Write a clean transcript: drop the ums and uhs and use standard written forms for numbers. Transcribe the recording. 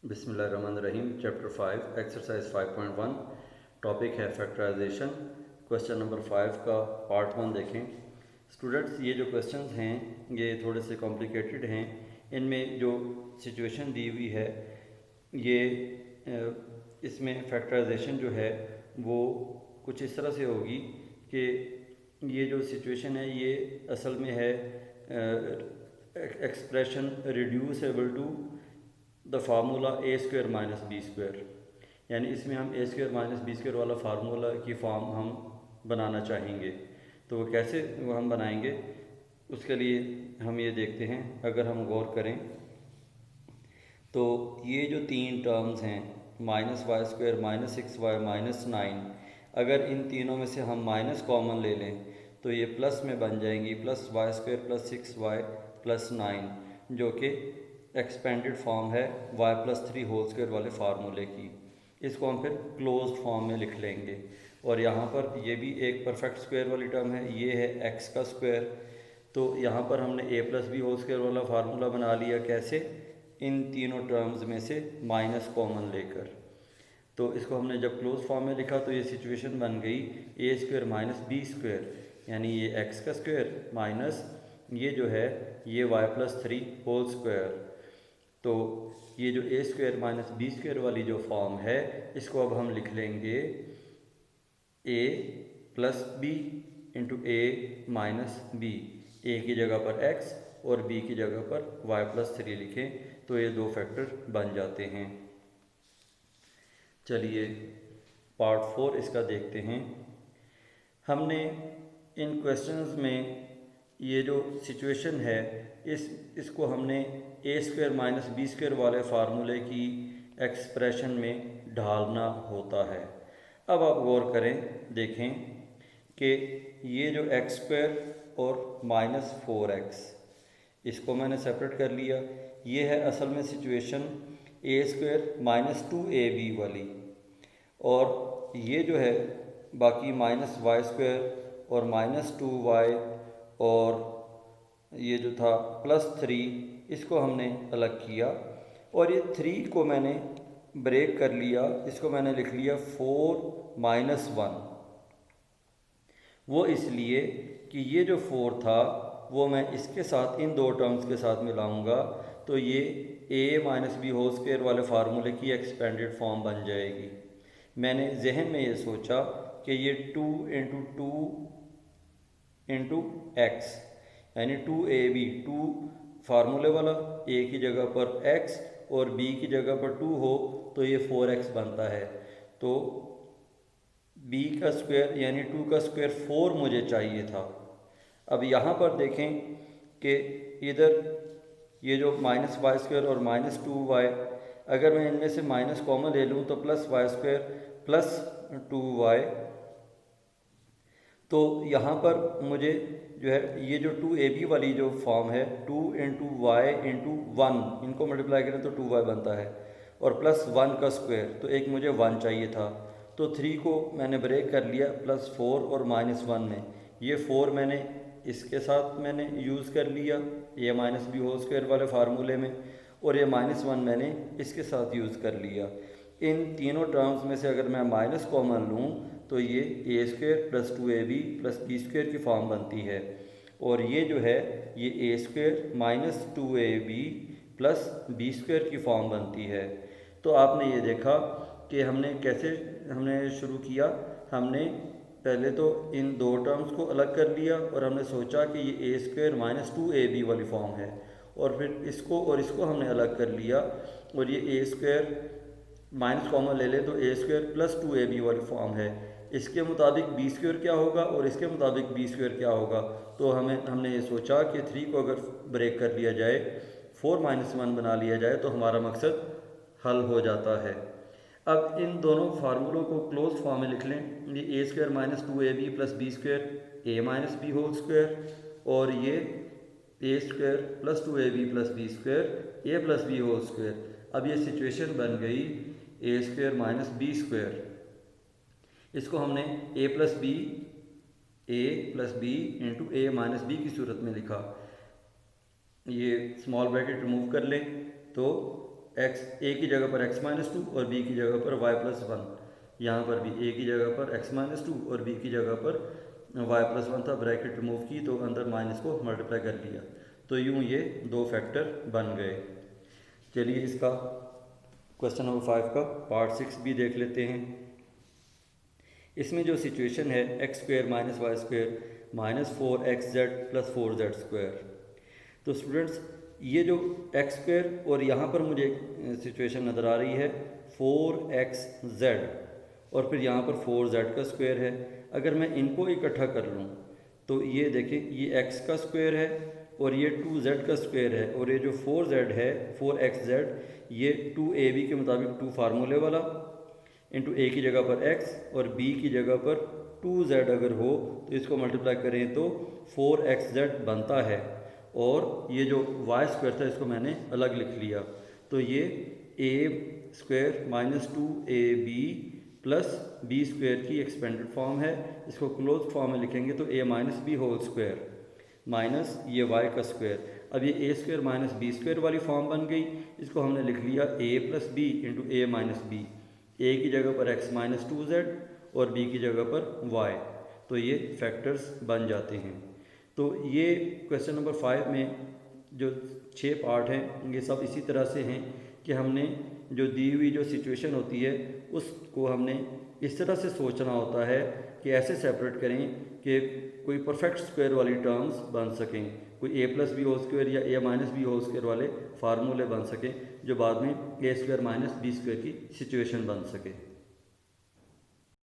बिस्मिल्लाहिर्रहमानिर्रहीम। Chapter 5 exercise 5.1 topic है factorisation. Question number 5 का पार्ट 1 देखें। स्टूडेंट्स, ये जो क्वेश्चंस हैं ये थोड़े से कॉम्प्लिकेटेड हैं। इनमें जो सिचुएशन दी हुई है ये इसमें फैक्टराइजेशन जो है वो कुछ इस तरह से होगी कि ये जो सिचुएशन है ये असल में है expression reducible to the formula A square minus B square, यानी इसमें हम A square minus B square वाला फार्मूला की फॉर्म हम बनाना चाहेंगे। तो वो कैसे हम बनाएंगे उसके लिए हम ये देखते हैं। अगर हम गौर करें तो ये जो तीन टर्म्स हैं minus Y square minus six Y minus nine, अगर इन तीनों में से हम माइनस कॉमन ले लें तो ये प्लस में बन जाएंगी, plus Y square plus six Y plus nine, जो कि एक्सपेंडेड फॉर्म है y plus three whole square वाले फार्मूले की। इसको हम फिर क्लोज फॉर्म में लिख लेंगे। और यहाँ पर ये भी एक परफेक्ट स्क्वायर वाली टर्म है, ये है x का स्क्वायर। तो यहाँ पर हमने a plus B whole square वाला फार्मूला बना लिया। कैसे? इन तीनों टर्म्स में से माइनस कॉमन लेकर। तो इसको हमने जब क्लोज फॉर्म में लिखा तो ये सिचुएशन बन गई a square minus B square, यानी ये x का स्क्वायर माइनस ये जो है ये y plus three whole square. तो ये जो A square minus B square वाली जो फॉर्म है इसको अब हम लिख लेंगे A plus B into A minus B. A की जगह पर x और b की जगह पर y प्लस थ्री लिखें तो ये दो फैक्टर बन जाते हैं। चलिए पार्ट 4 इसका देखते हैं। हमने इन क्वेश्चंस में ये जो सिचुएशन है इसको हमने ए स्क्वायर माइनस बी स्क्वायर वाले फार्मूले की एक्सप्रेशन में ढालना होता है। अब आप गौर करें, देखें कि ये जो एक्स स्क्वायर और माइनस फोर एक्स, इसको मैंने सेपरेट कर लिया। ये है असल में situation A square minus two A B वाली, और ये जो है बाकी माइनस वाई स्क्वायर और माइनस टू वाई और ये जो था प्लस थ्री, इसको हमने अलग किया। और ये थ्री को मैंने ब्रेक कर लिया, इसको मैंने लिख लिया फोर माइनस वन। वो इसलिए कि ये जो फोर था वो मैं इसके साथ इन दो टर्म्स के साथ मिलाऊंगा तो ये ए माइनस बी होल स्क्वायर वाले फार्मूले की एक्सपेंडेड फॉर्म बन जाएगी। मैंने जहन में ये सोचा कि ये टू इंटू एक्स, यानी टू ए बी, टू फार्मूले वाला, ए की जगह पर एक्स और बी की जगह पर टू हो तो ये फोर एक्स बनता है। तो बी का स्क्वायर यानी टू का स्क्वायर फोर मुझे चाहिए था। अब यहाँ पर देखें कि इधर ये जो माइनस वाई स्क्वायर और माइनस टू वाई, अगर मैं इनमें से माइनस कॉमन ले लूँ तो plus Y square plus two Y. तो यहाँ पर मुझे जो है ये जो टू ए बी वाली जो फॉर्म है two into Y into one, इनको मल्टीप्लाई करें तो टू वाई बनता है, और प्लस वन का स्क्वायर, तो एक मुझे वन चाहिए था। तो थ्री को मैंने ब्रेक कर लिया प्लस फोर और माइनस वन में। ये फोर मैंने इसके साथ मैंने यूज़ कर लिया ये माइनस बी होल स्क्वायर वाले फार्मूले में, और ये माइनस वन मैंने इसके साथ यूज़ कर लिया। इन तीनों टर्म्स में से अगर मैं माइनस कॉमन लूँ तो ये a square plus two A b plus B square की फॉर्म बनती है, और ये जो है ये a square minus two A b plus B square की फॉर्म बनती है। तो आपने ये देखा कि हमने कैसे हमने शुरू किया। हमने पहले तो इन दो टर्म्स को अलग कर लिया और हमने सोचा कि ये a square minus two A B वाली फॉर्म है, और फिर इसको और इसको हमने अलग कर लिया, और ये ए स्क्वायर माइनस कॉमन ले ले तो a square plus two A B वाली फॉर्म है। इसके मुताबिक बी स्क्वायर क्या होगा और इसके मुताबिक बी स्क्वायर क्या होगा। तो हमने ये सोचा कि थ्री को अगर ब्रेक कर लिया जाए, फोर माइनस वन बना लिया जाए तो हमारा मकसद हल हो जाता है। अब इन दोनों फार्मूलों को क्लोज फॉर्म में लिख लें। ये a square minus two A b plus B square a minus B whole square, और ये a square plus two A b plus B square a plus B whole square. अब ये सिचुएशन बन गई a square minus B square. इसको हमने a plus B into A minus b की सूरत में लिखा। ये स्मॉल ब्रैकेट रिमूव कर लें तो एक्स ए की जगह पर x माइनस टू और b की जगह पर y प्लस वन। यहाँ पर भी a की जगह पर x माइनस टू और b की जगह पर y प्लस वन था, ब्रैकेट रिमूव की तो अंदर माइनस को मल्टीप्लाई कर लिया, तो यूँ ये दो फैक्टर बन गए। चलिए इसका क्वेश्चन नंबर 5 का पार्ट 6 भी देख लेते हैं। इसमें जो सिचुएशन है X square minus Y square minus 4xz plus 4z square. तो स्टूडेंट्स ये जो एक्स स्क्वेयर और यहाँ पर मुझे सिचुएशन नज़र आ रही है 4xz और फिर यहाँ पर 4z का स्क्वायर है। अगर मैं इनको इकट्ठा कर लूँ तो ये देखें, ये x का स्क्वायर है और ये 2z का स्क्वायर है, और ये जो 4z है 4xz ये 2ab के मुताबिक 2 फार्मूले वाला इंटू a की जगह पर x और b की जगह पर 2z अगर हो तो इसको मल्टीप्लाई करें तो 4xz बनता है। और ये जो y स्क्वायर था इसको मैंने अलग लिख लिया, तो ये a square minus 2ab plus B square की एक्सपेंडेड फॉर्म है। इसको क्लोज फॉर्म में लिखेंगे तो a minus B whole square minus ये y का स्क्वायर। अब ये a square minus B square वाली फॉर्म बन गई, इसको हमने लिख लिया a plus B into A minus B. a की जगह पर x माइनस 2z और b की जगह पर y, तो ये फैक्टर्स बन जाते हैं। तो ये क्वेश्चन नंबर 5 में जो 6 पार्ट हैं ये सब इसी तरह से हैं कि हमने जो दी हुई जो सिचुएशन होती है उसको हमने इस तरह से सोचना होता है कि ऐसे सेपरेट करें कि कोई परफेक्ट स्क्वायर वाली टर्म्स बन सकें, कोई a plus B whole square या a minus B whole square वाले फार्मूले बन सकें जो बाद में a square minus B square की सिचुएशन बन सके।